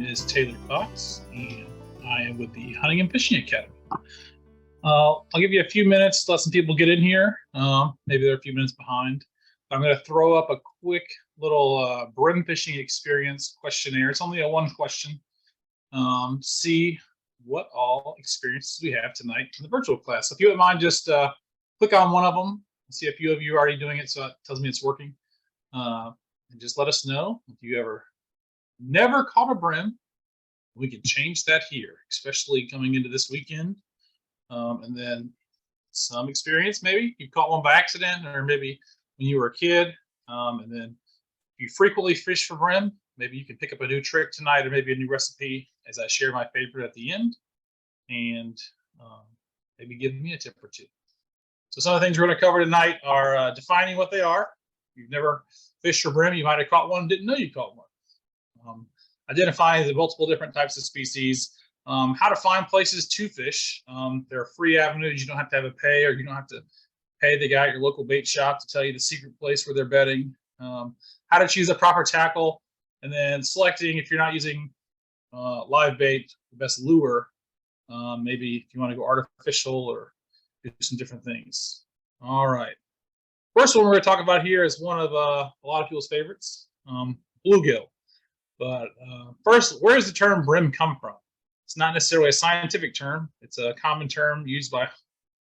is Taylor Cox, and I am with the Hunting and Fishing Academy. I'll give you a few minutes to let some people get in here. Maybe they're a few minutes behind. I'm going to throw up a quick little brim fishing experience questionnaire. It's only a one question. See what all experiences we have tonight in the virtual class. So if you wouldn't mind, just click on one of them. See a few of you are already doing it, so it tells me it's working. And just let us know if you ever never caught a brim. We can change that here, especially coming into this weekend. And then some experience, maybe you caught one by accident, or maybe when you were a kid. And then if you frequently fish for brim, maybe you can pick up a new trick tonight, or maybe a new recipe as I share my favorite at the end, and maybe give me a tip or two. So some of the things we're going to cover tonight are defining what they are. If you've never fished for brim, you might have caught one, didn't know you caught one. Identifying the multiple different types of species, how to find places to fish. There are free avenues. You don't have to have a pay, or you don't have to pay the guy at your local bait shop to tell you the secret place where they're bedding. How to choose a proper tackle, and then selecting, if you're not using live bait, the best lure. Maybe if you want to go artificial or do some different things. All right. First one we're going to talk about here is one of a lot of people's favorites, bluegill. But first, where does the term brim come from? It's not necessarily a scientific term. It's a common term used by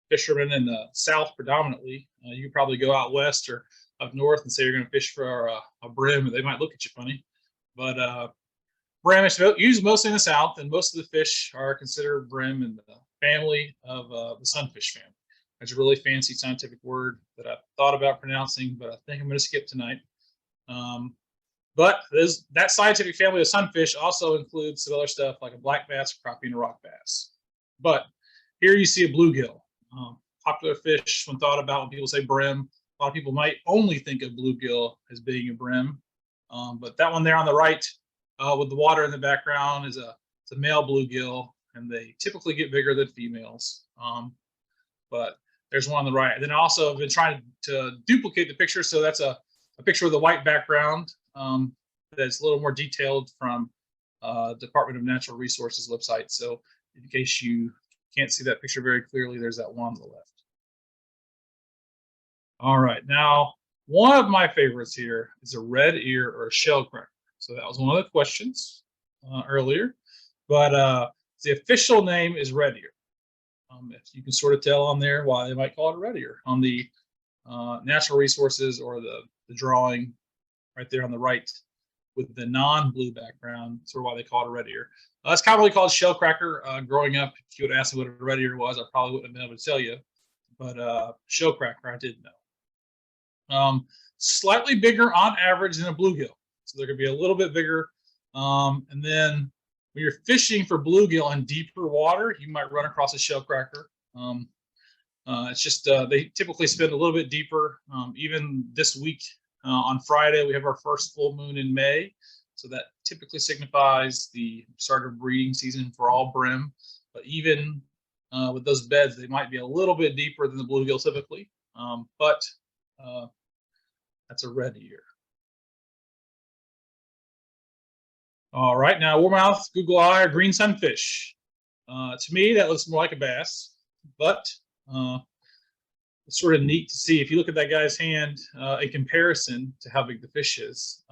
fishermen in the South predominantly. You could probably go out west or up north and say you're going to fish for a brim, and they might look at you funny. But brim is used mostly in the South, and most of the fish are considered brim in the family of the sunfish family. It's a really fancy scientific word that I thought about pronouncing, but I think I'm going to skip tonight. But that scientific family of sunfish also includes some other stuff like a black bass, crappie, and a rock bass. But here you see a bluegill. Popular fish when thought about when people say brim. A lot of people might only think of bluegill as being a brim. But that one there on the right with the water in the background is a male bluegill, and they typically get bigger than females. But there's one on the right. And then I also have been trying to duplicate the picture. So that's a picture with a white background that's a little more detailed from Department of Natural Resources website. So in case you can't see that picture very clearly, there's that one on the left. All right, now one of my favorites here is a red ear or a shell cracker. So that was one of the questions earlier, but the official name is red ear. If you can sort of tell on there why they might call it a red ear on the Natural Resources or the drawing right there on the right with the non-blue background, sort of why they call it a red ear. It's commonly called shell cracker. Growing up, if you would ask me what a red ear was, I probably wouldn't have been able to tell you. But shell cracker, I did know. Slightly bigger on average than a bluegill. So they're going to be a little bit bigger. And then when you're fishing for bluegill in deeper water, you might run across a shell cracker. It's just they typically spend a little bit deeper. Even this week on Friday, we have our first full moon in May. So that typically signifies the start of breeding season for all brim. But even with those beds, they might be a little bit deeper than the bluegill typically. But that's a red ear. All right, now warmouth, Google eye, or green sunfish. To me, that looks more like a bass, but it's sort of neat to see if you look at that guy's hand in comparison to how big the fish is.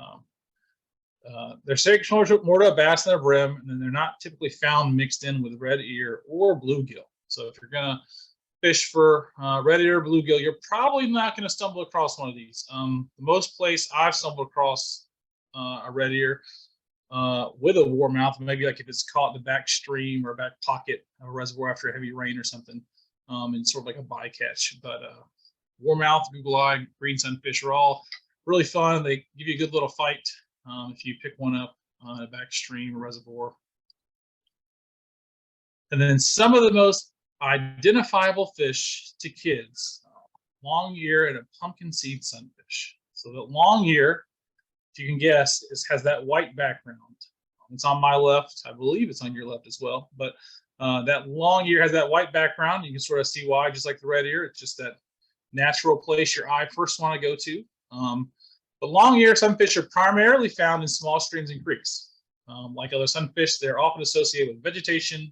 They're similar more to a bass than a brim, and then they're not typically found mixed in with red ear or bluegill. So if you're going to fish for red ear or bluegill, you're probably not going to stumble across one of these. The most place I've stumbled across a red ear with a warmouth, maybe like if it's caught in the back stream or back pocket of a reservoir after a heavy rain or something, and sort of like a bycatch. But warmouth, Google eye, green sunfish are all really fun. They give you a good little fight if you pick one up on a back stream or reservoir. And then some of the most identifiable fish to kids, long ear and a pumpkin seed sunfish. So the long ear, if you can guess, has that white background. It's on my left. I believe it's on your left as well. But that long ear has that white background. You can sort of see why, just like the red ear. It's just that natural place your eye first want to go to. The long ear sunfish are primarily found in small streams and creeks. Like other sunfish, they're often associated with vegetation,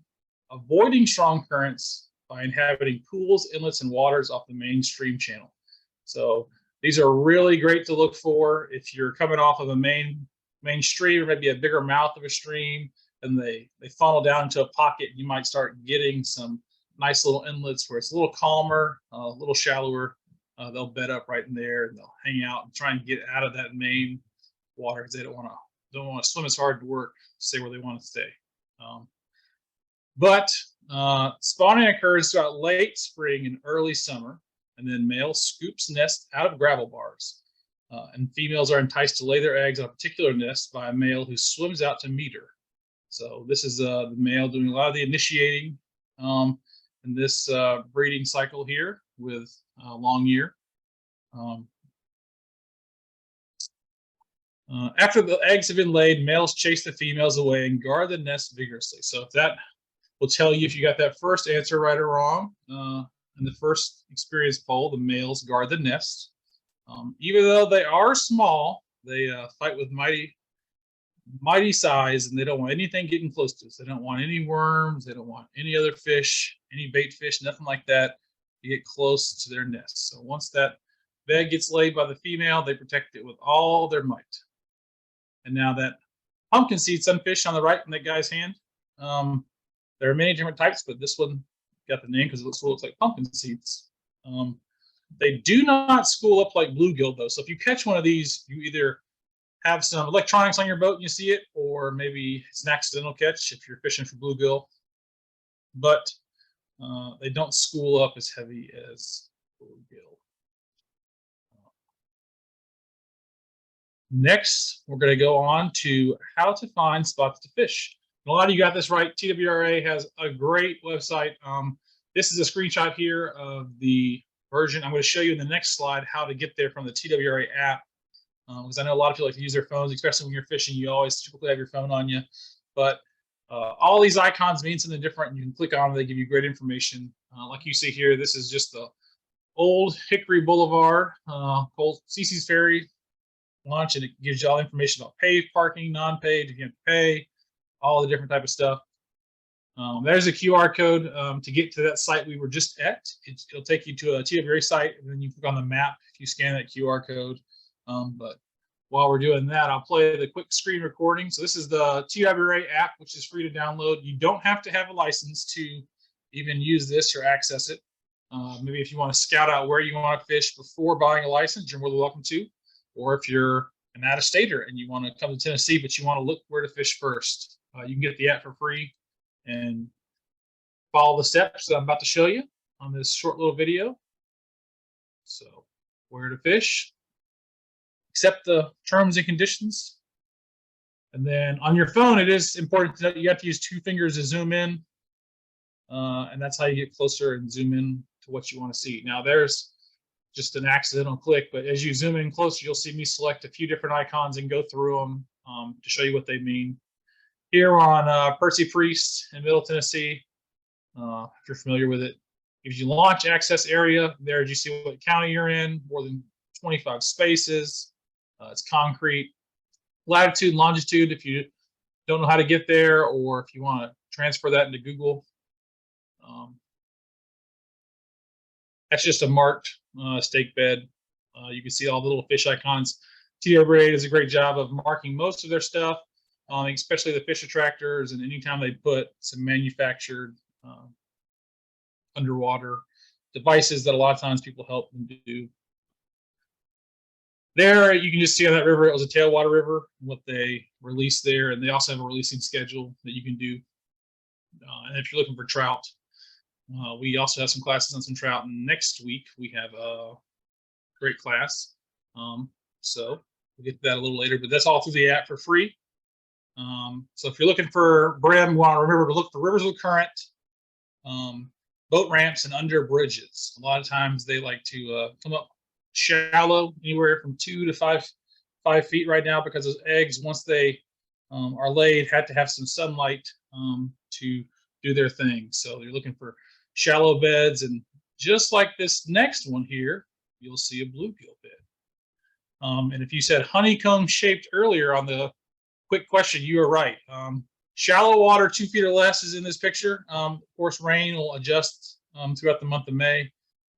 avoiding strong currents by inhabiting pools, inlets, and waters off the main stream channel. So these are really great to look for if you're coming off of a main stream, or maybe a bigger mouth of a stream, and they funnel down into a pocket. You might start getting some nice little inlets where it's a little calmer, a little shallower. They'll bed up right in there, and they'll hang out and try and get out of that main water because they don't want to swim as hard to work, stay where they want to stay. But spawning occurs throughout late spring and early summer, and then male scoops nest out of gravel bars, and females are enticed to lay their eggs on a particular nest by a male who swims out to meet her. So this is the male doing a lot of the initiating in this breeding cycle here with long ear. After the eggs have been laid, males chase the females away and guard the nest vigorously. So if that will tell you if you got that first answer right or wrong. In the first experience poll, the males guard the nest. Even though they are small, they fight with mighty size, and they don't want anything getting close to us. They don't want any worms. They don't want any other fish, any bait fish, nothing like that to get close to their nest. So once that egg gets laid by the female, they protect it with all their might. And now that pumpkin seed sunfish on the right in that guy's hand, there are many different types, but this one got the name because it looks like pumpkin seeds. They do not school up like bluegill, though. So if you catch one of these, you either have some electronics on your boat and you see it, or maybe it's an accidental catch if you're fishing for bluegill. But they don't school up as heavy as bluegill. Next, we're going to go on to how to find spots to fish. A lot of you got this right. TWRA has a great website. This is a screenshot here of the version. I'm going to show you in the next slide how to get there from the TWRA app, because I know a lot of people like to use their phones, especially when you're fishing. You always typically have your phone on you. But all these icons mean something different, and you can click on them. They give you great information. Like you see here, this is just the old Hickory Boulevard, called Cece's Ferry launch, and it gives you all the information about paid parking, non-paid, if you have to pay, all the different type of stuff. There's a QR code to get to that site we were just at. It'll take you to a TWRA site, and then you click on the map if you scan that QR code. But while we're doing that, I'll play the quick screen recording. So this is the TWRA app, which is free to download. You don't have to have a license to even use this or access it. Maybe if you want to scout out where you want to fish before buying a license, you're more than welcome to. Or if you're an out-of-stater and you want to come to Tennessee, but you want to look where to fish first, you can get the app for free and follow the steps that I'm about to show you on this short little video. So, where to fish, accept the terms and conditions. And then on your phone, it is important to know you have to use 2 fingers to zoom in. And that's how you get closer and zoom in to what you want to see. Now, there's just an accidental click, but as you zoom in closer, you'll see me select a few different icons and go through them to show you what they mean. Here on Percy Priest in Middle Tennessee, if you're familiar with it, gives you launch access area. There you see what county you're in, more than 25 spaces. It's concrete. Latitude and longitude if you don't know how to get there, or if you want to transfer that into Google. That's just a marked stake bed. You can see all the little fish icons. TWRA does a great job of marking most of their stuff, especially the fish attractors, and anytime they put some manufactured underwater devices that a lot of times people help them do. There, you can just see on that river, it was a tailwater river, what they released there, and they also have a releasing schedule that you can do. And if you're looking for trout, we also have some classes on some trout, and next week we have a great class. So we'll get to that a little later, but that's all through the app for free. So if you're looking for Bream, you want to remember to look for rivers with current, boat ramps, and under bridges. A lot of times they like to come up shallow, anywhere from 2 to 5 feet right now, because those eggs, once they are laid, had to have some sunlight to do their thing. So you're looking for shallow beds, and just like this next one here, you'll see a bluegill bed. And if you said honeycomb shaped earlier on the quick question, you are right. Shallow water, 2 feet or less, is in this picture. Of course, rain will adjust throughout the month of May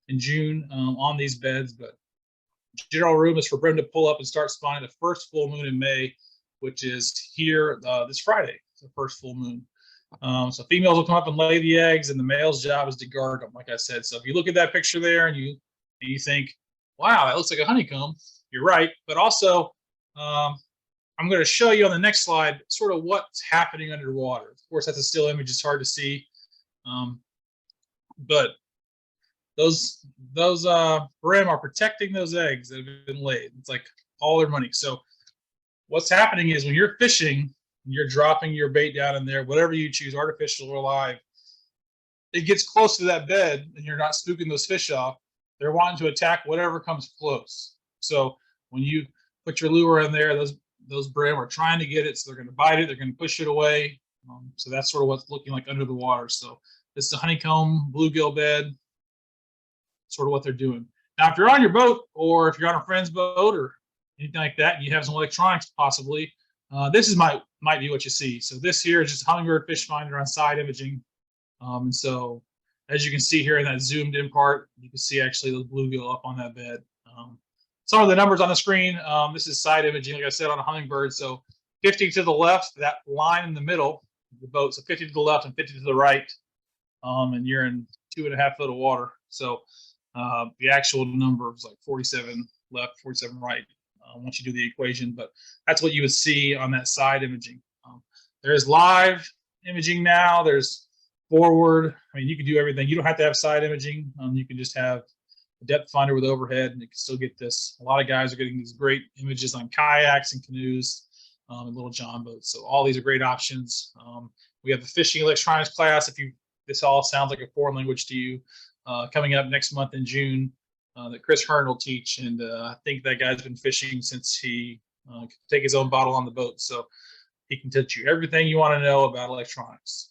and June on these beds, but general rule is for brim to pull up and start spawning the first full moon in May, which is here this Friday. It's the first full moon. So females will come up and lay the eggs, and the male's job is to guard them, like I said. So if you look at that picture there and you think, wow, that looks like a honeycomb, you're right. But also, I'm going to show you on the next slide sort of what's happening underwater. Of course, that's a still image. It's hard to see. But those brim are protecting those eggs that have been laid. It's like all their money. So what's happening is when you're fishing, you're dropping your bait down in there, whatever you choose, artificial or live, it gets close to that bed and you're not spooking those fish off. They're wanting to attack whatever comes close. So when you put your lure in there, those brim are trying to get it, so they're going to bite it, they're going to push it away. So that's sort of what's looking like under the water. So this is a honeycomb bluegill bed, sort of what they're doing. Now, if you're on your boat or if you're on a friend's boat or anything like that, and you have some electronics possibly, this is might be what you see. So this here is just a hummingbird fish finder on side imaging. And so as you can see here in that zoomed in part, you can see actually the bluegill up on that bed. Some of the numbers on the screen, this is side imaging, like I said, on a hummingbird. So 50 to the left, that line in the middle of the boat, so 50 to the left and 50 to the right, and you're in 2.5 foot of water. So the actual number is like 47 left, 47 right, once you do the equation. But that's what you would see on that side imaging. There's live imaging now. There's forward. I mean, you can do everything. You don't have to have side imaging. You can just have a depth finder with overhead, and you can still get this. A lot of guys are getting these great images on kayaks and canoes and little john boats. So all these are great options. We have the fishing electronics class. If this all sounds like a foreign language to you, coming up next month in June, that Chris Hearn will teach. And I think that guy's been fishing since he could take his own bottle on the boat. So he can teach you everything you want to know about electronics.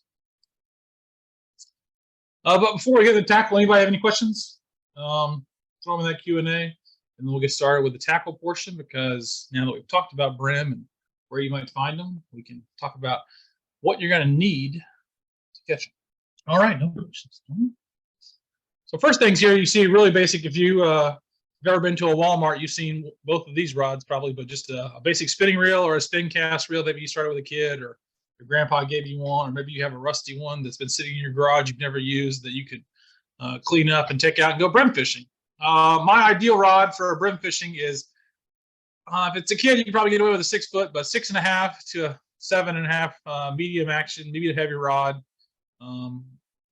But before we get to the tackle, anybody have any questions? Throw them in that Q&A, and then we'll get started with the tackle portion, because now that we've talked about brim and where you might find them, we can talk about what you're going to need to catch them. All right, no questions. So first things here, you see really basic. If you've ever been to a Walmart, you've seen both of these rods probably, but just a basic spinning reel or a spin cast reel. Maybe you started with a kid, or your grandpa gave you one, or maybe you have a rusty one that's been sitting in your garage you've never used that you could clean up and take out and go brim fishing. My ideal rod for brim fishing is, if it's a kid, you can probably get away with a 6 foot, but 6.5 to a 7.5 medium action, medium heavy rod.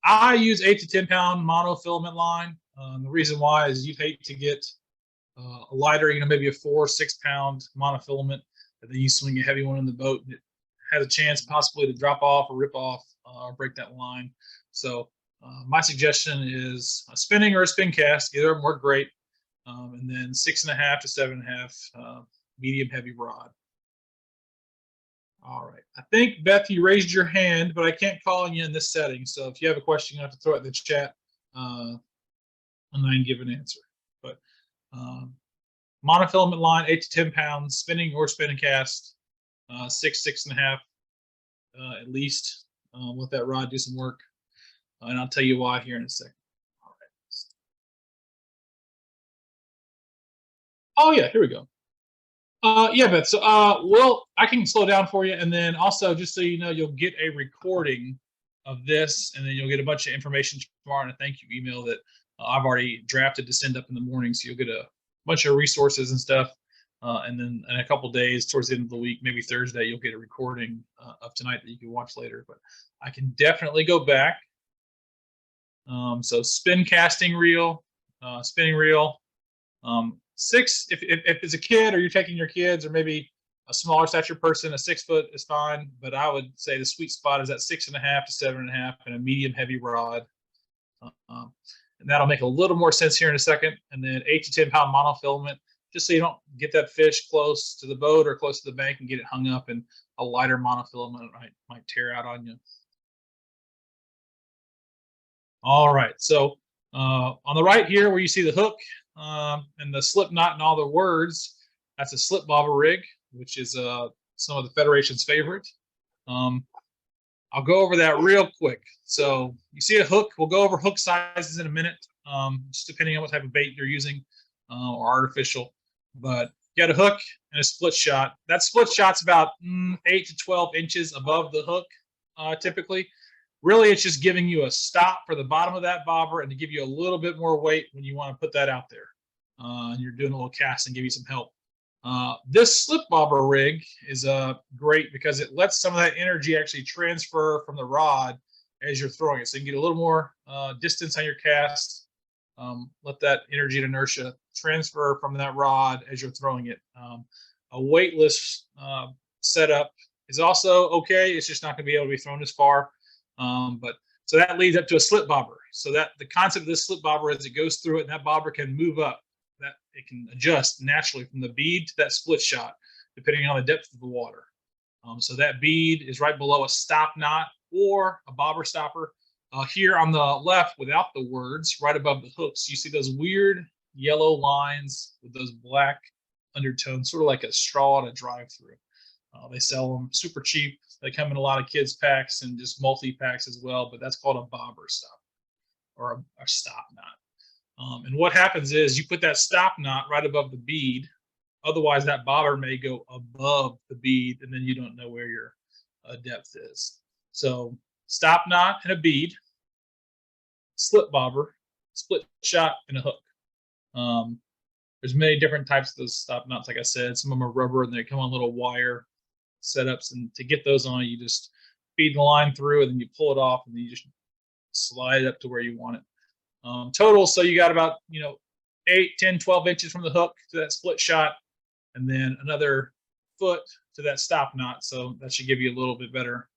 I use 8 to 10 pound monofilament line. The reason why is you hate to get a lighter, maybe a 4 or 6 pound monofilament, and then you swing a heavy one in the boat, and it has a chance possibly to drop off or rip off or break that line. So my suggestion is a spinning or a spin cast. Either of them work great. And then 6.5 to 7.5 medium heavy rod. All right. I think, Beth, you raised your hand, but I can't call on you in this setting. So if you have a question, you have to throw it in the chat, and I can give an answer. But monofilament line, 8 to 10 pounds, spinning or spin and cast, 6.5 at least. Let that rod do some work. And I'll tell you why here in a second. All right. Oh, yeah, here we go. Yeah, Beth. So, well, I can slow down for you. And then also, just so you know, you'll get a recording of this, and then you'll get a bunch of information tomorrow and a thank you email that I've already drafted to send up in the morning. So you'll get a bunch of resources and stuff. And then in a couple days, towards the end of the week, maybe Thursday, you'll get a recording of tonight that you can watch later. But I can definitely go back. So spin casting reel, spinning reel, 6, if it's a kid or you're taking your kids, or maybe a smaller stature person, a 6 foot is fine. But I would say the sweet spot is at 6.5 to 7.5 and a medium heavy rod. And that'll make a little more sense here in a second. And then 8 to 10 pound monofilament, just so you don't get that fish close to the boat or close to the bank and get it hung up, and a lighter monofilament might tear out on you. All right, so on the right here where you see the hook and the slip knot and all the words, that's a slip bobber rig, which is some of the Federation's favorite. I'll go over that real quick. So you see a hook. We'll go over hook sizes in a minute, just depending on what type of bait you're using or artificial. But you got a hook and a split shot. That split shot's about 8 to 12 inches above the hook, typically. Really, it's just giving you a stop for the bottom of that bobber and to give you a little bit more weight when you want to put that out there. And you're doing a little cast and give you some help. This slip bobber rig is great because it lets some of that energy actually transfer from the rod as you're throwing it. So you can get a little more distance on your cast. Let that energy and inertia transfer from that rod as you're throwing it. A weightless setup is also okay. It's just not going to be able to be thrown as far. So that leads up to a slip bobber. So that the concept of this slip bobber is it goes through it and that bobber can move up. That it can adjust naturally from the bead to that split shot, depending on the depth of the water. So that bead is right below a stop knot or a bobber stopper. Here on the left, without the words, right above the hooks, you see those weird yellow lines with those black undertones, sort of like a straw at a drive-through. They sell them super cheap. They come in a lot of kids packs and just multi-packs as well, but that's called a bobber stop or a stop knot. And what happens is you put that stop knot right above the bead. Otherwise, that bobber may go above the bead, and then you don't know where your depth is. So stop knot and a bead, slip bobber, split shot, and a hook. There's many different types of those stop knots. Like I said, some of them are rubber, and they come on little wire setups. And to get those on, you just feed the line through, and then you pull it off, and then you just slide it up to where you want it. Total, so you got about 8, 10, 12 inches from the hook to that split shot, and then another foot to that stop knot. So that should give you a little bit better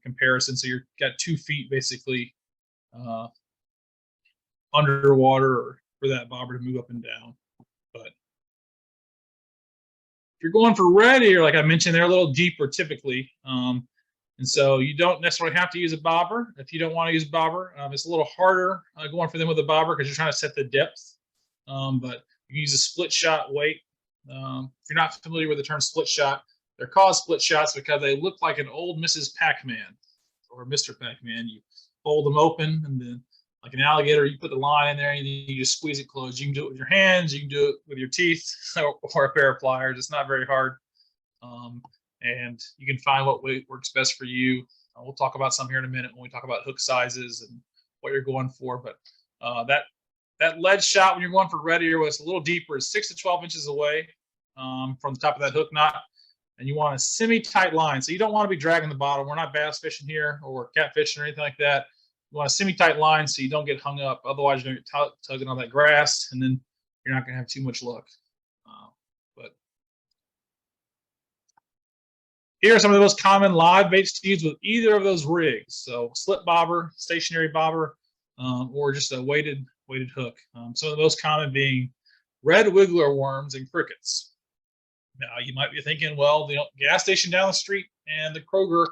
comparison. So you've got 2 feet basically underwater for that bobber to move up and down. But if you're going for red ear, like I mentioned, they're a little deeper typically. And so you don't necessarily have to use a bobber. If you don't want to use a bobber, it's a little harder going for them with a bobber because you're trying to set the depth. But you can use a split shot weight. If you're not familiar with the term split shot, they're called split shots because they look like an old Mrs. Pac-Man or Mr. Pac-Man. You fold them open, and then like an alligator, you put the line in there and you just squeeze it closed. You can do it with your hands. You can do it with your teeth or a pair of pliers. It's not very hard. And you can find what weight works best for you. We'll talk about some here in a minute when we talk about hook sizes and what you're going for. But that lead shot when you're going for red ear was a little deeper, is 6 to 12 inches away from the top of that hook knot. And you want a semi-tight line. So you don't want to be dragging the bottom. We're not bass fishing here or catfishing or anything like that. You want a semi-tight line so you don't get hung up. Otherwise, you're going to get tugging on that grass, and then you're not going to have too much luck. But here are some of the most common live baits to use with either of those rigs. So slip bobber, stationary bobber, or just a weighted hook. Some of the most common being red wiggler worms and crickets. Now you might be thinking, well, the gas station down the street and the Kroger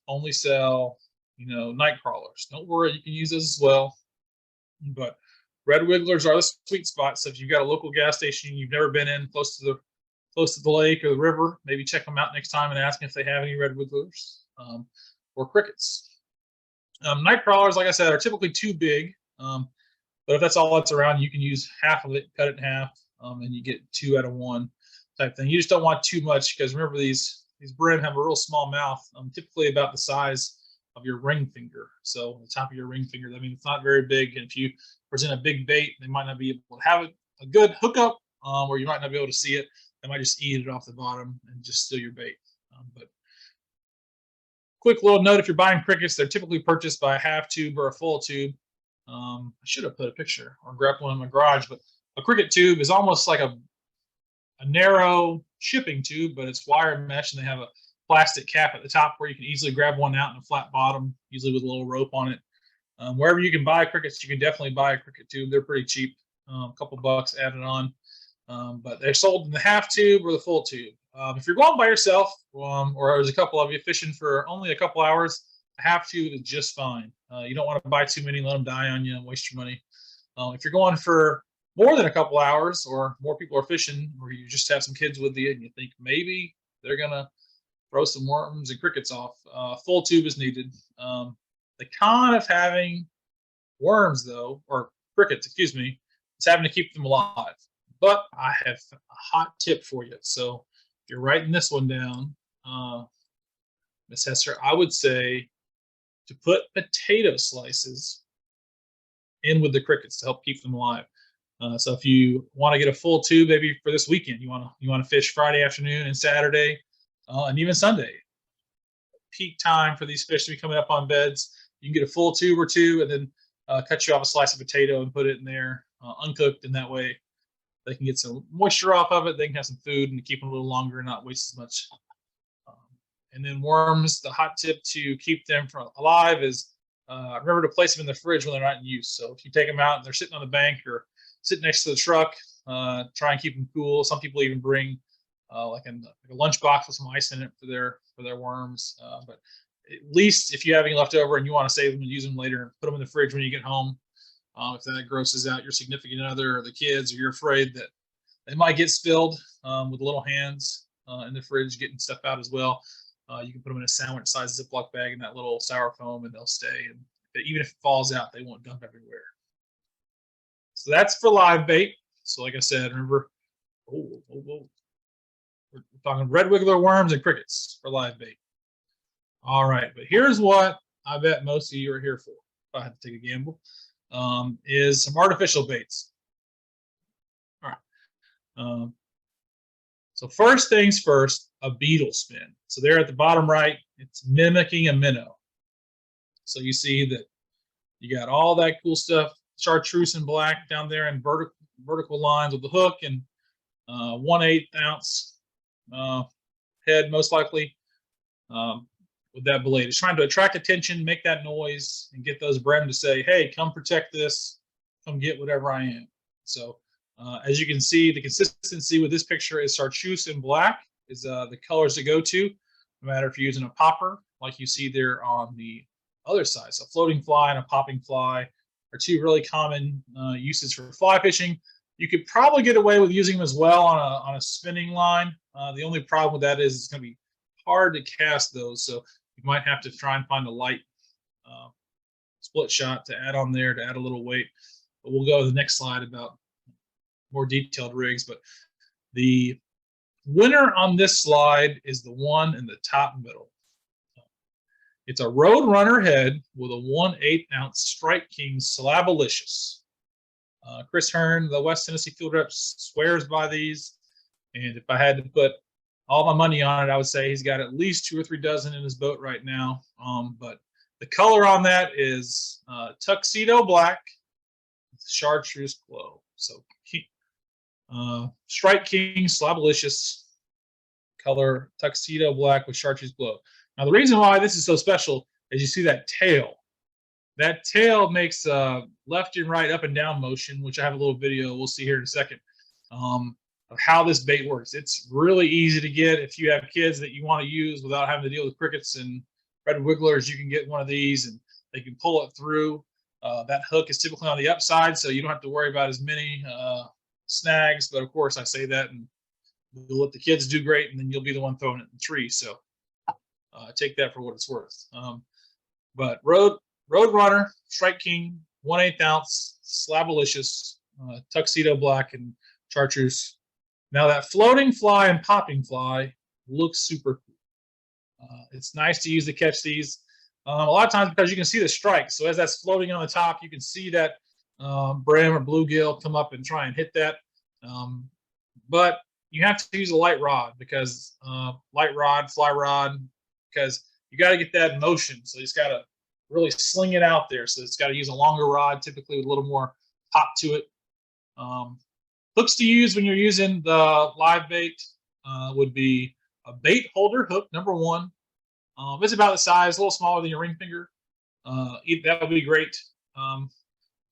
only sell, night crawlers. Don't worry, you can use those as well. But red wigglers are the sweet spot. So if you've got a local gas station you've never been in close to the lake or the river, maybe check them out next time and ask if they have any red wigglers or crickets. Night crawlers, like I said, are typically too big. But if that's all that's around, you can use half of it, cut it in half, and you get 2 out of 1 type thing. You just don't want too much because remember these brim have a real small mouth, typically about the size of your ring finger. So the top of your ring finger, it's not very big. And if you present a big bait, they might not be able to have a good hookup, or you might not be able to see it. They might just eat it off the bottom and just steal your bait. But quick little note, if you're buying crickets, they're typically purchased by a half tube or a full tube. I should have put a picture or grabbed one in my garage, but a cricket tube is almost like a narrow shipping tube, but it's wire mesh, and they have a plastic cap at the top where you can easily grab one out in a flat bottom, usually with a little rope on it. Wherever you can buy crickets, you can definitely buy a cricket tube. They're pretty cheap, a couple bucks added on. But they're sold in the half tube or the full tube. If you're going by yourself, or there's a couple of you fishing for only a couple hours, a half tube is just fine. You don't want to buy too many, let them die on you and waste your money. If you're going for more than a couple hours or more people are fishing, or you just have some kids with you and you think maybe they're going to throw some worms and crickets off. Full tube is needed. The con of having worms, though, or crickets, excuse me, is having to keep them alive. But I have a hot tip for you. So if you're writing this one down, Miss Hester, I would say to put potato slices in with the crickets to help keep them alive. So if you want to get a full tube, maybe for this weekend, you want to fish Friday afternoon and Saturday, and even Sunday. Peak time for these fish to be coming up on beds. You can get a full tube or two, and then cut you off a slice of potato and put it in there uncooked, and that way they can get some moisture off of it. They can have some food and keep them a little longer and not waste as much. And then worms, the hot tip to keep them alive is remember to place them in the fridge when they're not in use. So if you take them out and they're sitting on the bank or sitting next to the truck, try and keep them cool. Some people even bring like a lunchbox with some ice in it for their worms. But at least if you have any left over and you want to save them and use them later, put them in the fridge when you get home. If that grosses out your significant other or the kids, or you're afraid that they might get spilled with little hands in the fridge getting stuff out as well, you can put them in a sandwich-sized Ziploc bag in that little styrofoam, and they'll stay. And even if it falls out, they won't dump everywhere. So that's for live bait. So like I said, remember, we're talking red wiggler worms and crickets for live bait. All right, but here's what I bet most of you are here for, if I had to take a gamble, is some artificial baits. All right. So first things first, a beetle spin. So there at the bottom right, it's mimicking a minnow. So you see that you got all that cool stuff, chartreuse and black down there in vertical lines with the hook, and 1/8 ounce head most likely with that blade. It's trying to attract attention, make that noise, and get those brim to say, hey, come protect this, come get whatever I am. So as you can see, the consistency with this picture is chartreuse and black is the colors to go to, no matter if you're using a popper, like you see there on the other side. So floating fly and a popping fly are two really common uses for fly fishing. You could probably get away with using them as well on a spinning line. The only problem with that is it's going to be hard to cast those, so you might have to try and find a light split shot to add on there to add a little weight. But we'll go to the next slide about more detailed rigs. But the winner on this slide is the one in the top middle. It's a Road Runner head with a 1/8 ounce Strike King Slabalicious. Chris Hearn, the West Tennessee field rep, swears by these. And if I had to put all my money on it, I would say he's got at least 2 or 3 dozen in his boat right now. But the color on that is tuxedo black with chartreuse glow. So Strike King Slabalicious, color tuxedo black with chartreuse glow. Now the reason why this is so special is you see that tail. That tail makes left and right, up and down motion, which I have a little video we'll see here in a second of how this bait works. It's really easy to get. If you have kids that you want to use without having to deal with crickets and red wigglers, you can get one of these and they can pull it through. That hook is typically on the upside, so you don't have to worry about as many snags. But of course, I say that and you'll let the kids do great, and then you'll be the one throwing it in the tree. So take that for what it's worth. But Road Runner, Strike King, 1/8 ounce, Slabalicious, tuxedo black, and chartreuse. Now that floating fly and popping fly looks super cool. It's nice to use to catch these. A lot of times because you can see the strike. So as that's floating on the top, you can see that brim or bluegill come up and try and hit that. But you have to use a light rod because fly rod, because you got to get that motion. So you just got to really sling it out there. So it's got to use a longer rod, typically with a little more pop to it. Hooks to use when you're using the live bait would be a bait holder hook, number 1. It's about the size, a little smaller than your ring finger. That would be great.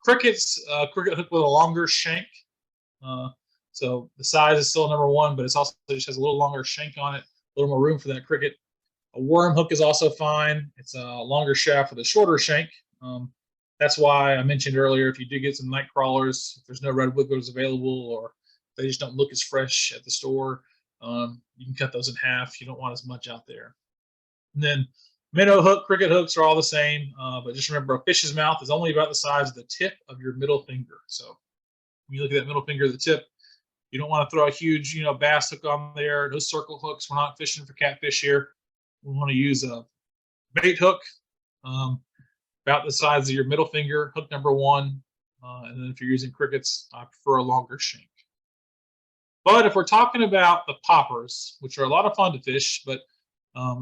Cricket hook with a longer shank. So the size is still number 1, but it's also just has a little longer shank on it, a little more room for that cricket. A worm hook is also fine. It's a longer shaft with a shorter shank. That's why I mentioned earlier, if you do get some night crawlers, if there's no red wigglers available or they just don't look as fresh at the store, You can cut those in half. You don't want as much out there. And then minnow hook, cricket hooks are all the same, but just remember a fish's mouth is only about the size of the tip of your middle finger. So when you look at that middle finger, the tip, you don't want to throw a huge, bass hook on there. No circle hooks. We're not fishing for catfish here. We want to use a bait hook, about the size of your middle finger, hook number one. And then if you're using crickets, I prefer a longer shank. But if we're talking about the poppers, which are a lot of fun to fish, but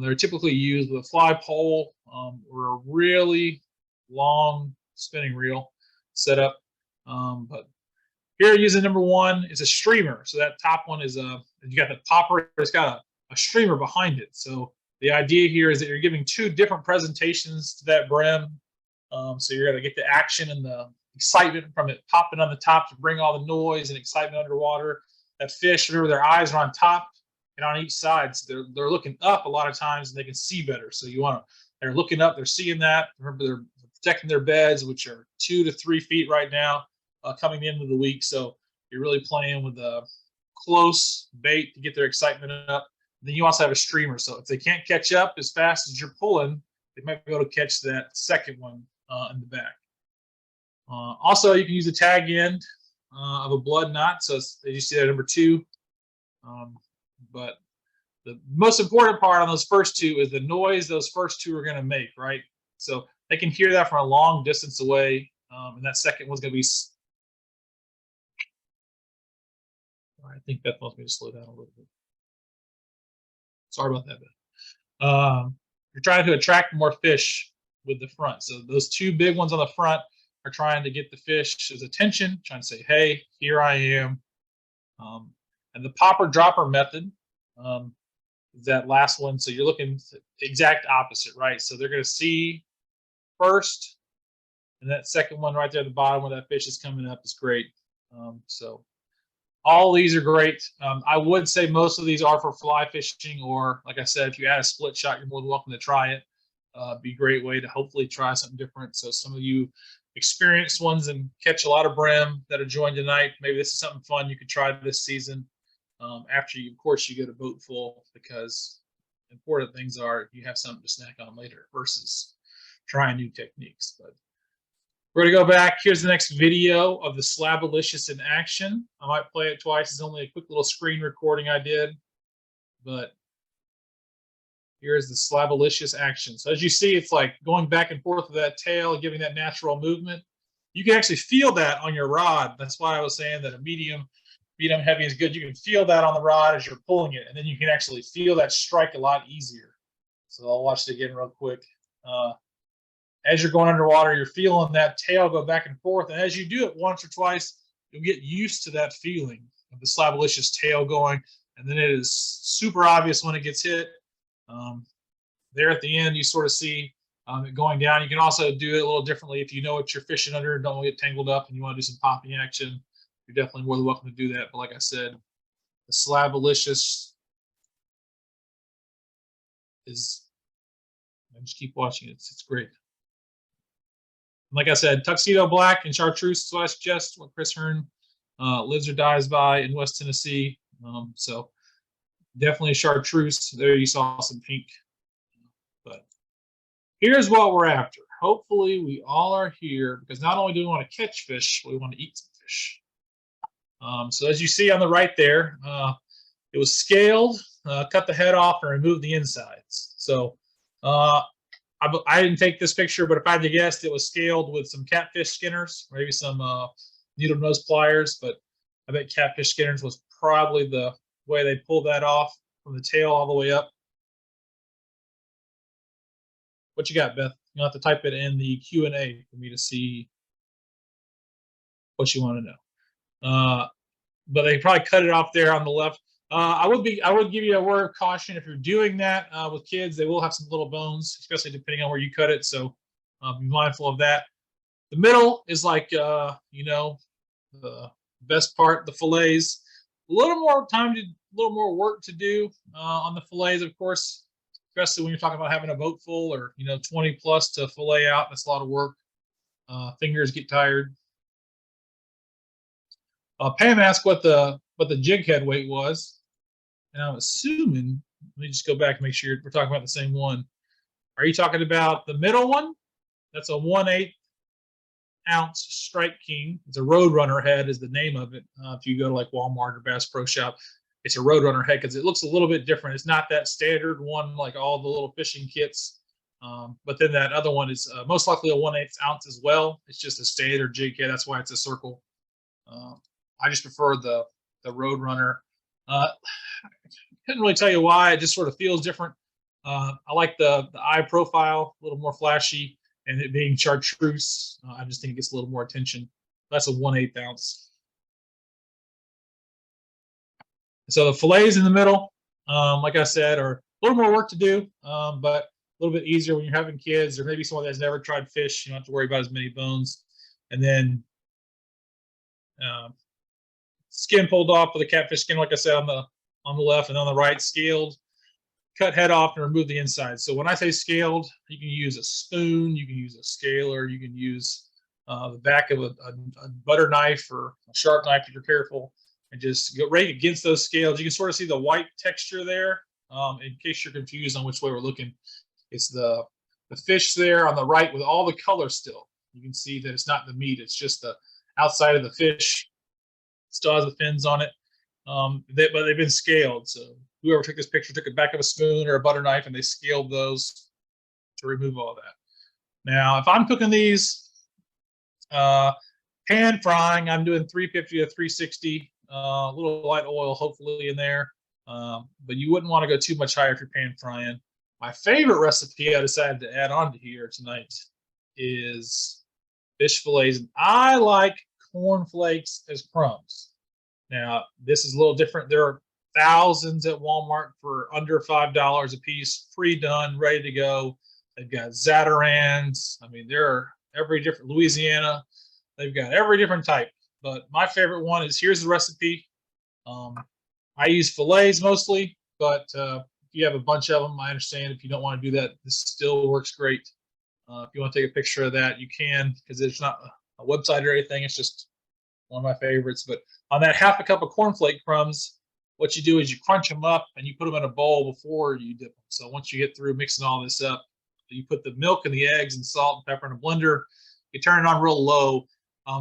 they're typically used with a fly pole or a really long spinning reel setup. But here using number one is a streamer. So that top one is you got the popper, it's got a streamer behind it. So the idea here is that you're giving two different presentations to that brim. So you're going to get the action and the excitement from it popping on the top to bring all the noise and excitement underwater. That fish, remember, their eyes are on top and on each side. So they're looking up a lot of times and they can see better. So they're looking up, they're seeing that. Remember, they're protecting their beds, which are 2 to 3 feet right now, coming into the week. So you're really playing with a close bait to get their excitement up. Then you also have a streamer. So if they can't catch up as fast as you're pulling, they might be able to catch that second one in the back. Also, you can use the tag end of a blood knot. So as you see that number two. But the most important part on those first two is the noise those first two are going to make, right? So they can hear that from a long distance away. And that second one's going to be. I think Beth wants me to slow down a little bit. Sorry about that, Beth. You're trying to attract more fish with the front. So those two big ones on the front are trying to get the fish's attention, trying to say, hey, here I am. And the popper dropper method is that last one. So you're looking exact opposite, right? So they're going to see first, and that second one right there at the bottom where that fish is coming up is great. So all these are great. I would say most of these are for fly fishing, or like I said, if you add a split shot, you're more than welcome to try it. Be a great way to hopefully try something different. So some of you experienced ones and catch a lot of brim that are joined tonight, maybe this is something fun you could try this season. After you, of course, you get a boat full, because important things are you have something to snack on later versus trying new techniques. But we're going to go back. Here's the next video of the Slabalicious in action. I might play it twice. It's only a quick little screen recording I did. But here's the Slabalicious action. So as you see, it's like going back and forth with that tail, giving that natural movement. You can actually feel that on your rod. That's why I was saying that a medium heavy is good. You can feel that on the rod as you're pulling it, and then you can actually feel that strike a lot easier. So I'll watch it again real quick. As you're going underwater, you're feeling that tail go back and forth. And as you do it once or twice, you'll get used to that feeling of the Slabalicious tail going. And then it is super obvious when it gets hit. There at the end, you sort of see it going down. You can also do it a little differently if you know what you're fishing under and don't get tangled up and you want to do some popping action. You're definitely more than welcome to do that. But like I said, the Slabalicious is, I just keep watching it. It's great. Like I said, tuxedo black and chartreuse is what I suggest, what Chris Hearn lives or dies by in West Tennessee. So definitely chartreuse. There you saw some pink. But here's what we're after. Hopefully we all are here because not only do we want to catch fish, we want to eat some fish. So as you see on the right there, it was scaled, cut the head off, and removed the insides. So I didn't take this picture, but if I had to guess, it was scaled with some catfish skinners, maybe some needle nose pliers, but I bet catfish skinners was probably the way they pulled that off from the tail all the way up. What you got, Beth? You'll have to type it in the Q&A for me to see what you want to know. But they probably cut it off there on the left. I would give you a word of caution if you're doing that with kids. They will have some little bones, especially depending on where you cut it. So be mindful of that. The middle is like the best part, the fillets. A little more work to do on the fillets, of course, especially when you're talking about having a boat full or 20 plus to fillet out. That's a lot of work. Fingers get tired. Pam asked what the jig head weight was, And I'm assuming, let me just go back and make sure we're talking about the same one. Are you talking about the middle one? That's a 1/8 ounce Strike King. It's a Roadrunner head is the name of it. If you go to like Walmart or Bass Pro Shop, it's a Roadrunner head because it looks a little bit different. It's not that standard one like all the little fishing kits. But then that other one is most likely a 1/8 ounce as well. It's just a standard jig head. That's why it's a circle. I just prefer the Roadrunner. Couldn't really tell you why. It just sort of feels different. I like the eye profile, a little more flashy, and it being chartreuse. I just think it gets a little more attention. That's a 1/8 ounce. So the fillets in the middle, like I said, are a little more work to do, but a little bit easier when you're having kids or maybe someone that's never tried fish. You don't have to worry about as many bones. And then skin pulled off with the catfish skin, like I said, on the left, and on the right, scaled. Cut head off and remove the inside. So when I say scaled, you can use a spoon, you can use a scaler, you can use the back of a butter knife or a sharp knife if you're careful, and just go right against those scales. You can sort of see the white texture there. In case you're confused on which way we're looking, it's the fish there on the right with all the color still. You can see that it's not the meat; it's just the outside of the fish. Still has the fins on it, but they've been scaled. So whoever took this picture took it back of a spoon or a butter knife, and they scaled those to remove all that. Now, if I'm cooking these pan frying, I'm doing 350 to 360, a little light oil hopefully in there, but you wouldn't want to go too much higher if you're pan frying. My favorite recipe I decided to add on to here tonight is fish fillets. And I like cornflakes as crumbs. Now, this is a little different. There are thousands at Walmart for under $5 a piece, pre-done, ready to go. They've got Zatarans. I mean, there are every different Louisiana. They've got every different type. But my favorite one is here's the recipe. I use fillets mostly, but if you have a bunch of them, I understand. If you don't want to do that, this still works great. If you want to take a picture of that, you can, because it's not a website or anything. It's just one of my favorites. But on that half a cup of cornflake crumbs, what you do is you crunch them up and you put them in a bowl before you dip them. So once you get through mixing all this up, you put the milk and the eggs and salt and pepper in a blender. You turn it on real low.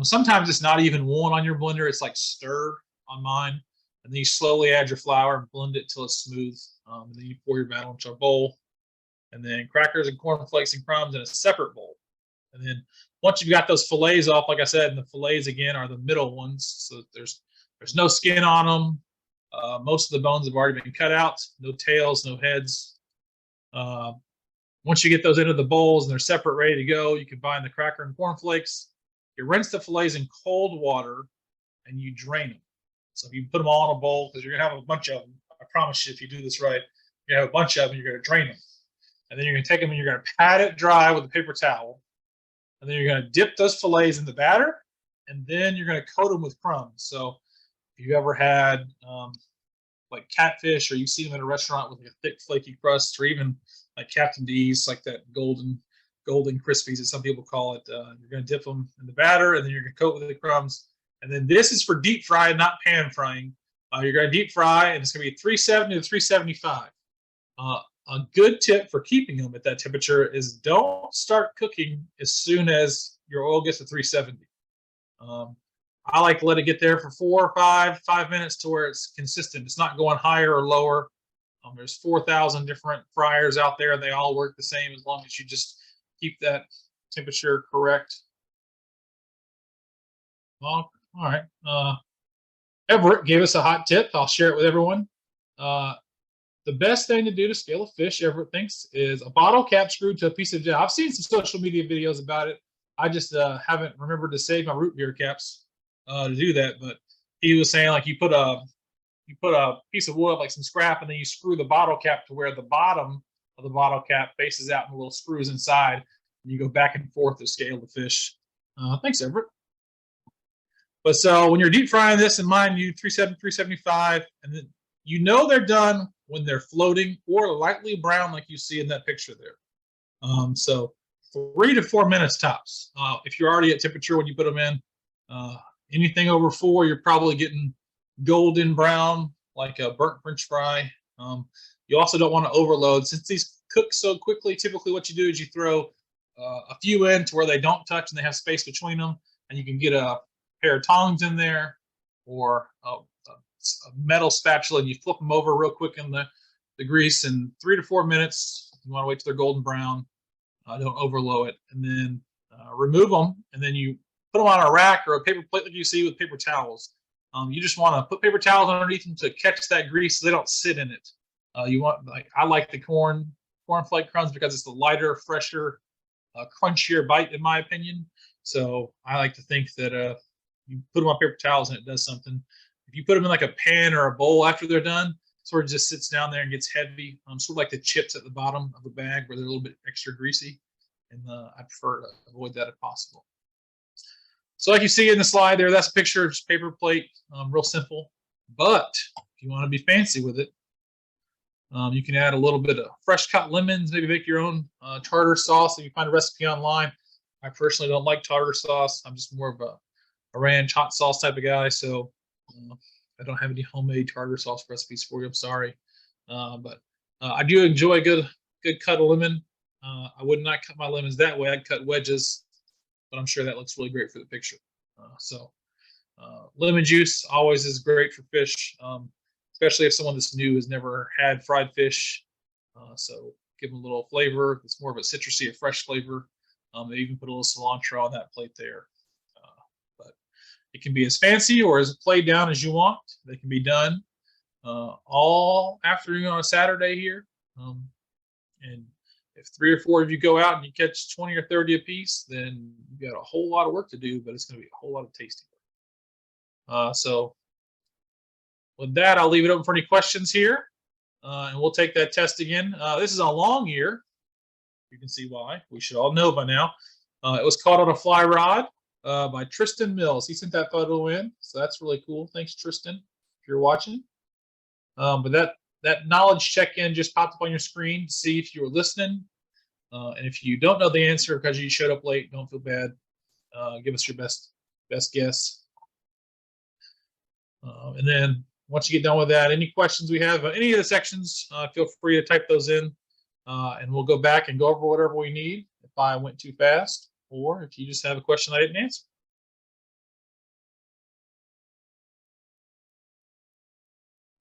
Sometimes it's not even one on your blender. It's like stir on mine. And then you slowly add your flour and blend it till it's smooth. And then you pour your batter into a bowl. And then crackers and cornflakes and crumbs in a separate bowl. And then once you've got those fillets off, like I said, and the fillets again are the middle ones. So there's no skin on them. Most of the bones have already been cut out. No tails, no heads. Once you get those into the bowls and they're separate, ready to go, you combine the cracker and cornflakes. You rinse the fillets in cold water and you drain them. So if you put them all in a bowl, because you're going to have a bunch of them. I promise you, if you do this right, you're going to have a bunch of them, you're going to drain them. And then you're going to take them and you're going to pat it dry with a paper towel. And then you're going to dip those fillets in the batter. And then you're going to coat them with crumbs. So if you ever had like catfish, or you see them in a restaurant with like a thick flaky crust, or even like Captain D's, like that golden crispies as some people call it, you're going to dip them in the batter, and then you're going to coat with the crumbs. And then this is for deep fry, not pan frying. You're going to deep fry, and it's going to be 370 to 375. A good tip for keeping them at that temperature is don't start cooking as soon as your oil gets to 370. I like to let it get there for 4 or 5 minutes to where it's consistent. It's not going higher or lower. There's 4,000 different fryers out there, and they all work the same as long as you just keep that temperature correct. Well, all right. Everett gave us a hot tip. I'll share it with everyone. The best thing to do to scale a fish, Everett thinks, is a bottle cap screwed to a piece of gel. I've seen some social media videos about it. I just haven't remembered to save my root beer caps to do that. But he was saying, like, you put a piece of wood, like some scrap, and then you screw the bottle cap to where the bottom of the bottle cap faces out and the little screws inside. And you go back and forth to scale the fish. Thanks, Everett. But so when you're deep frying this, in mind you 370, 375, and then you know they're done when they're floating or lightly brown, like you see in that picture there. So 3 to 4 minutes tops. If you're already at temperature when you put them in, anything over 4, you're probably getting golden brown like a burnt French fry. You also don't want to overload. Since these cook so quickly, typically what you do is you throw a few in to where they don't touch and they have space between them, and you can get a pair of tongs in there or a metal spatula, and you flip them over real quick in the grease in 3 to 4 minutes. You want to wait till they're golden brown. Don't overload it, and then remove them, and then you put them on a rack or a paper plate like you see with paper towels. You just want to put paper towels underneath them to catch that grease so they don't sit in it. You want, like, I like the cornflake crumbs because it's the lighter, fresher, crunchier bite, in my opinion. So I like to think that you put them on paper towels and it does something. If you put them in like a pan or a bowl after they're done, sort of just sits down there and gets heavy, sort of like the chips at the bottom of the bag where they're a little bit extra greasy. And I prefer to avoid that if possible. So like you see in the slide there, that's a picture of just paper plate, real simple. But if you want to be fancy with it, you can add a little bit of fresh cut lemons, maybe make your own tartar sauce if you find a recipe online. I personally don't like tartar sauce. I'm just more of a ranch hot sauce type of guy, so I don't have any homemade tartar sauce recipes for you. I'm sorry, but I do enjoy a good cut of lemon. I would not cut my lemons that way. I'd cut wedges, but I'm sure that looks really great for the picture. Lemon juice always is great for fish, especially if someone that's new has never had fried fish. So give them a little flavor. It's more of a citrusy, a fresh flavor. They even put a little cilantro on that plate there. But it can be as fancy or as played down as you want. They can be done all afternoon on a Saturday here. And if 3 or 4 of you go out and you catch 20 or 30 a piece, then you've got a whole lot of work to do, but it's going to be a whole lot of tasty work. So with that, I'll leave it open for any questions here, and we'll take that test again. This is a long ear. You can see why. We should all know by now. It was caught on a fly rod by Tristan Mills. He sent that photo in, so that's really cool. Thanks, Tristan, if you're watching. But that knowledge check-in just popped up on your screen to see if you were listening. And if you don't know the answer because you showed up late, don't feel bad. Give us your best guess. And then once you get done with that, any questions we have, any of the sections, feel free to type those in, and we'll go back and go over whatever we need if I went too fast, or if you just have a question I didn't answer.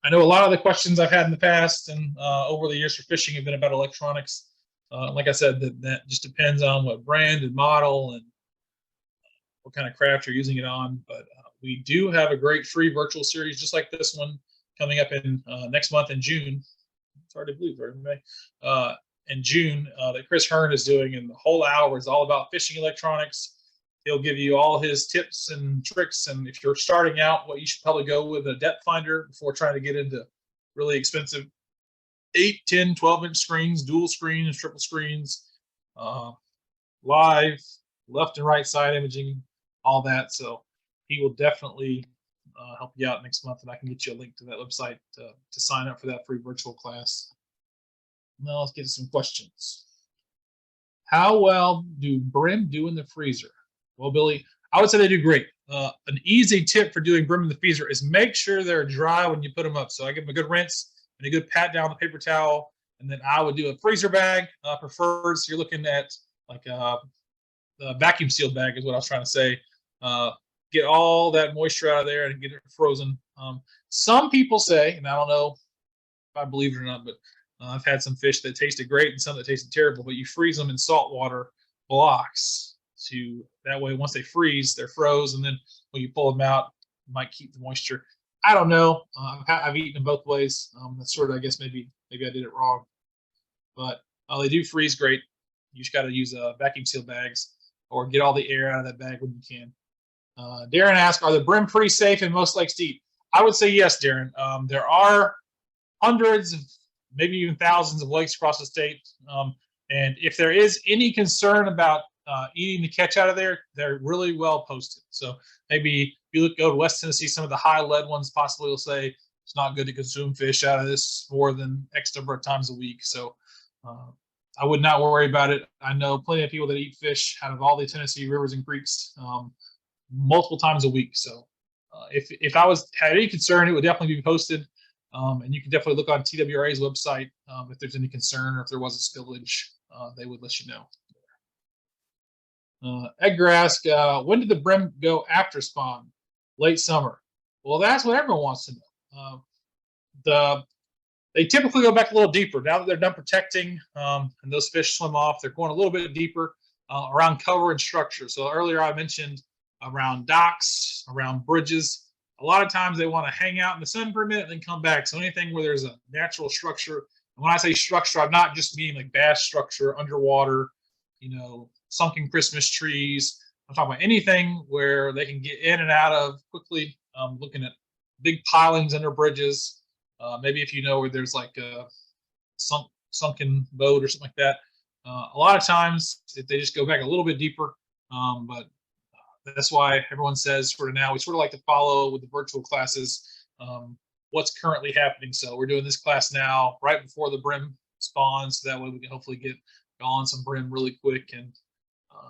I know a lot of the questions I've had in the past and over the years for fishing have been about electronics. Like I said, that just depends on what brand and model and what kind of craft you're using it on. But we do have a great free virtual series just like this one coming up in next month in June. It's hard to believe, we're in May. In June, that Chris Hearn is doing, and the whole hour is all about fishing electronics. He'll give you all his tips and tricks, and if you're starting out, what you should probably go with a depth finder before trying to get into really expensive 8, 10, 12-inch screens, dual screens, triple screens, live, left and right side imaging, all that. So he will definitely help you out next month, and I can get you a link to that website to sign up for that free virtual class. Now let's get to some questions. How well do Bream do in the freezer? Well, Billy, I would say they do great. An easy tip for doing Bream in the freezer is make sure they're dry when you put them up. So I give them a good rinse and a good pat down with a paper towel, and then I would do a freezer bag preferred. So you're looking at like the vacuum sealed bag is what I was trying to say. Get all that moisture out of there and get it frozen. Some people say, and I don't know if I believe it or not, but I've had some fish that tasted great and some that tasted terrible, but you freeze them in salt water blocks to that way once they freeze, they're froze, and then when you pull them out, you might keep the moisture. I don't know. I've eaten them both ways. That's sort of, I guess maybe I did it wrong, but they do freeze great. You just got to use vacuum seal bags or get all the air out of that bag when you can. Darren asked, are the Bream pretty safe in most lakes to eat? I would say yes, Darren. There are hundreds of, maybe even thousands of lakes across the state. And if there is any concern about eating the catch out of there, they're really well posted. So maybe if you go to West Tennessee, some of the high lead ones possibly will say it's not good to consume fish out of this more than X number of times a week. So I would not worry about it. I know plenty of people that eat fish out of all the Tennessee rivers and creeks multiple times a week. So if I had any concern, it would definitely be posted. And you can definitely look on TWRA's website if there's any concern or if there was a spillage, they would let you know. Edgar asked, when did the brim go after spawn? Late summer. Well, that's what everyone wants to know. They typically go back a little deeper. Now that they're done protecting and those fish swim off, they're going a little bit deeper around cover and structure. So earlier I mentioned around docks, around bridges. A lot of times they want to hang out in the sun for a minute and then come back. So anything where there's a natural structure, and when I say structure, I'm not just meaning like bass structure, underwater, sunken Christmas trees. I'm talking about anything where they can get in and out of quickly. Looking at big pilings under bridges. Maybe if you know where there's like a sunken boat or something like that. A lot of times if they just go back a little bit deeper, but that's why everyone says sort of now we sort of like to follow with the virtual classes what's currently happening. So we're doing this class now right before the brim spawns, so that way we can hopefully get on some brim really quick. And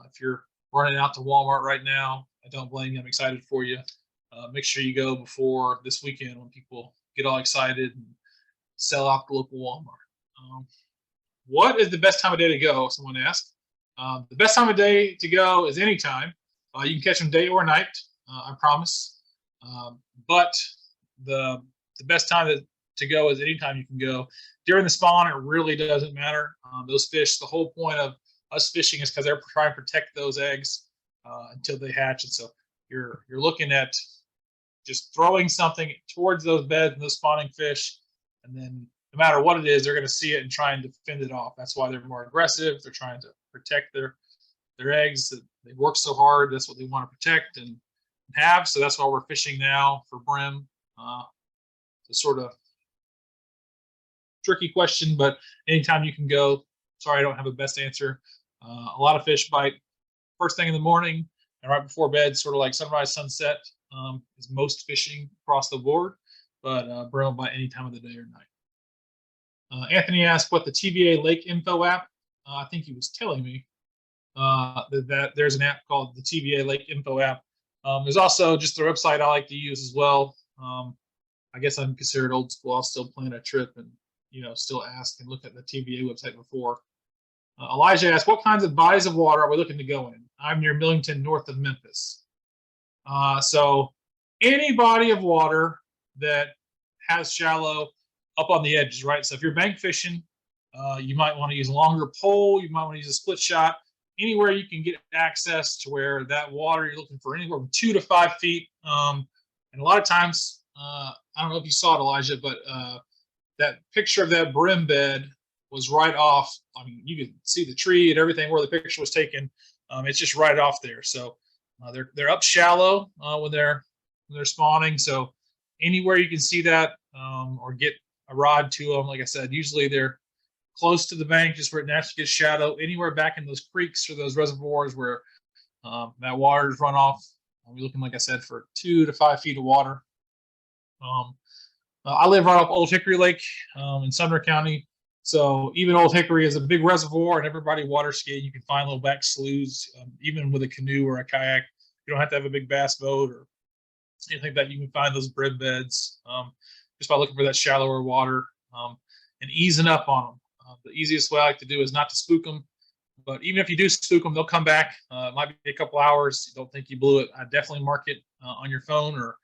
if you're running out to Walmart right now, I don't blame you. I'm excited for you. Make sure you go before this weekend when people get all excited and sell out the local Walmart. What is the best time of day to go? Someone asked. The best time of day to go is anytime. You can catch them day or night, I promise. But the best time to go is anytime you can go. During the spawn, it really doesn't matter. Those fish, the whole point of us fishing is because they're trying to protect those eggs until they hatch. And so you're looking at just throwing something towards those beds and those spawning fish, and then no matter what it is, they're going to see it and try and defend it off. That's why they're more aggressive. They're trying to protect their eggs. They work so hard. That's what they want to protect and have. So that's why we're fishing now for brim. It's sort of tricky question, but anytime you can go. Sorry, I don't have a best answer. A lot of fish bite first thing in the morning and right before bed, sort of like sunrise, sunset. Is most fishing across the board, but brim by any time of the day or night. Anthony asked what the TVA Lake Info app. I think he was telling me that there's an app called the TVA Lake Info app. There's also just the website I like to use as well. I guess I'm considered old school. I'll still plan a trip and still ask and look at the TVA website before. Elijah asked, what kinds of bodies of water are we looking to go in? I'm near Millington, north of Memphis. So any body of water that has shallow up on the edges, right? So if you're bank fishing, you might want to use a longer pole. You might want to use a split shot. Anywhere you can get access to where that water, you're looking for anywhere from 2 to 5 feet. And a lot of times, I don't know if you saw it, Elijah, but that picture of that brim bed was right off. I mean, you could see the tree and everything where the picture was taken. It's just right off there. So they're up shallow when they're spawning. So anywhere you can see that or get a rod to them, like I said, usually they're close to the bank, just where it naturally gets shallow. Anywhere back in those creeks or those reservoirs where that water is run off, we're looking, like I said, for 2 to 5 feet of water. I live right off Old Hickory Lake in Sumner County. So even Old Hickory is a big reservoir, and everybody water skiing. You can find little back sloughs, even with a canoe or a kayak. You don't have to have a big bass boat or anything like that. You can find those brim beds just by looking for that shallower water and easing up on them. The easiest way I like to do is not to spook them. But even if you do spook them, they'll come back. It might be a couple hours. You don't think you blew it. I definitely mark it on your phone or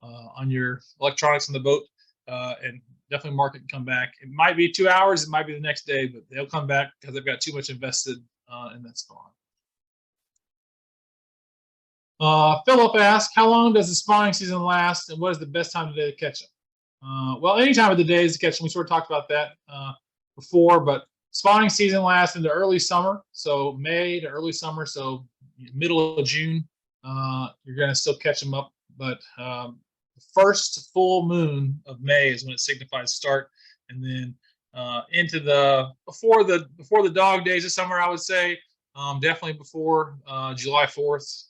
on your electronics on the boat and definitely mark it and come back. It might be 2 hours. It might be the next day, but they'll come back because they've got too much invested in that spawn. Philip asked, how long does the spawning season last and what is the best time of the day to catch them? Well, any time of the day is to catch them. We sort of talked about that before, but spawning season lasts into early summer. So May to early summer. So middle of June, you're going to still catch them up. But the first full moon of May is when it signifies start. And then into before the dog days of summer, I would say, definitely before July 4th.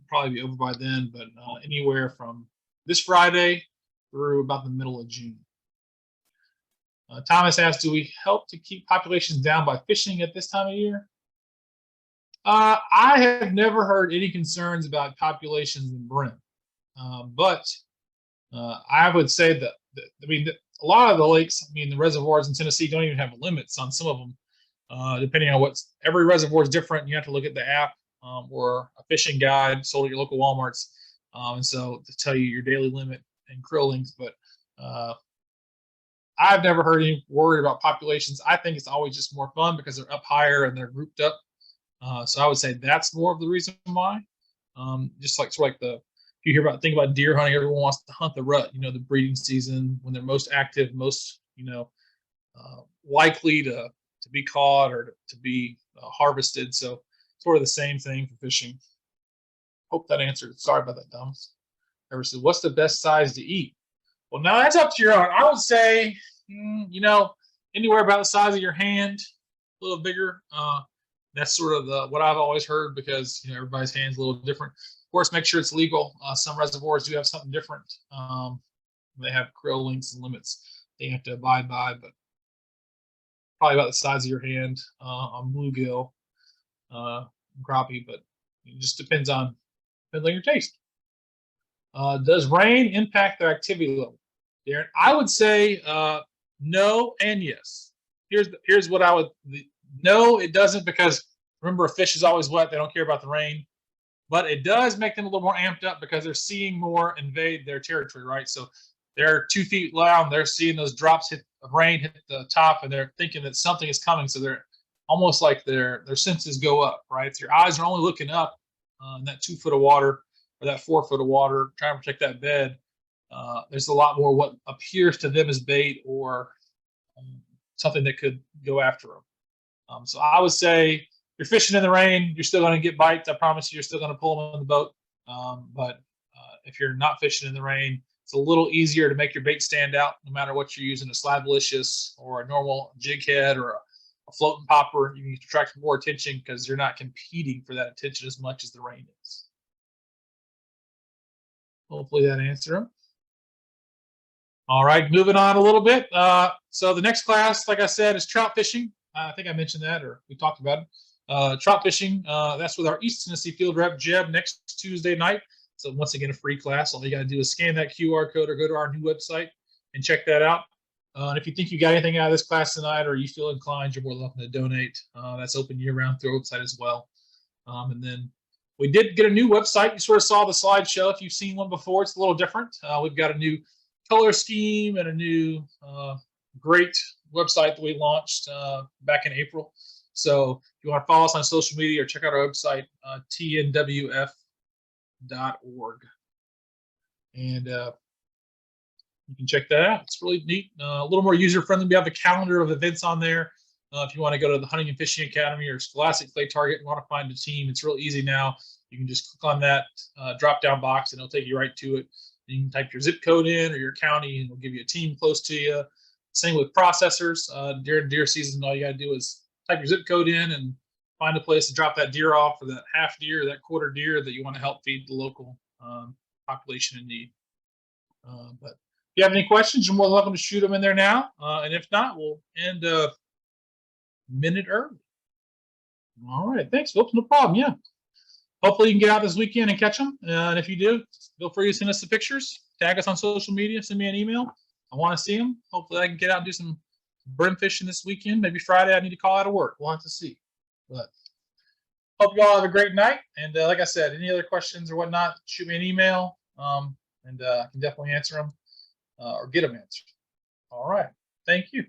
Probably be over by then, but anywhere from this Friday through about the middle of June. Thomas asked, do we help to keep populations down by fishing at this time of year? I have never heard any concerns about populations in brim, but I would say that I mean, a lot of the lakes, I mean, the reservoirs in Tennessee don't even have limits on some of them, depending on what's every reservoir is different. You have to look at the app or a fishing guide sold at your local WalMarts, and so to tell you your daily limit and krill length. But I've never heard any worry about populations. I think it's always just more fun because they're up higher and they're grouped up. So I would say that's more of the reason why. Just like sort of like if you hear about think about deer hunting, everyone wants to hunt the rut. You know, the breeding season when they're most active, most likely to be caught or to be harvested. So sort of the same thing for fishing. Hope that answered. Sorry about that, Thomas. Ever said, what's the best size to eat? Well, now that's up to your own. I would say, anywhere about the size of your hand, a little bigger. That's sort of what I've always heard because everybody's hand's a little different. Of course, make sure it's legal. Some reservoirs do have something different. They have krill lengths and limits they have to abide by, but probably about the size of your hand on bluegill, crappie, but it just depends on your taste. Does rain impact their activity level? Darren, I would say no and yes. Here's what I would no, it doesn't, because remember, a fish is always wet. They don't care about the rain, but it does make them a little more amped up because they're seeing more invade their territory, right? So they're 2 feet down. They're seeing those drops of rain hit the top, and they're thinking that something is coming. So they're almost like their senses go up, right? If your eyes are only looking up in that 2 foot of water or that 4 foot of water, trying to protect that bed, there's a lot more what appears to them as bait or something that could go after them. So I would say you're fishing in the rain, you're still going to get bites. I promise you, you're still going to pull them in the boat. But if you're not fishing in the rain, it's a little easier to make your bait stand out, no matter what you're using, a Slavalicious or a normal jig head or a floating popper. You need to attract more attention because you're not competing for that attention as much as the rain is. Hopefully that answered them. All right, moving on a little bit. So the next class, like I said, is trout fishing. I think I mentioned that, or we talked about it. Trout fishing, that's with our East Tennessee field rep, Jeb, next Tuesday night. So once again, a free class. All you got to do is scan that QR code or go to our new website and check that out. And if you think you got anything out of this class tonight or you feel inclined, you're more welcome to donate. That's open year-round through our website as well. And then we did get a new website. You sort of saw the slideshow. If you've seen one before, it's a little different. We've got a new color scheme and a new great website that we launched back in April. So if you want to follow us on social media or check out our website, tnwf.org. And you can check that out. It's really neat, a little more user-friendly. We have a calendar of events on there. If you want to go to the Hunting and Fishing Academy or Scholastic Clay Target and want to find a team, it's real easy now. You can just click on that drop-down box and it'll take you right to it. You can type your zip code in or your county and it'll give you a team close to you. Same with processors. During deer season, all you got to do is type your zip code in and find a place to drop that deer off, or that half deer, that quarter deer that you want to help feed the local population in need. But if you have any questions, you're more than welcome to shoot them in there now. And if not, we'll end a minute early. All right. Thanks, folks. No problem. Yeah. Hopefully you can get out this weekend and catch them. And if you do, feel free to send us the pictures. Tag us on social media. Send me an email. I want to see them. Hopefully I can get out and do some brim fishing this weekend. Maybe Friday I need to call out of work. We'll have to see. But hope you all have a great night. And like I said, any other questions or whatnot, shoot me an email. And I can definitely answer them or get them answered. All right. Thank you.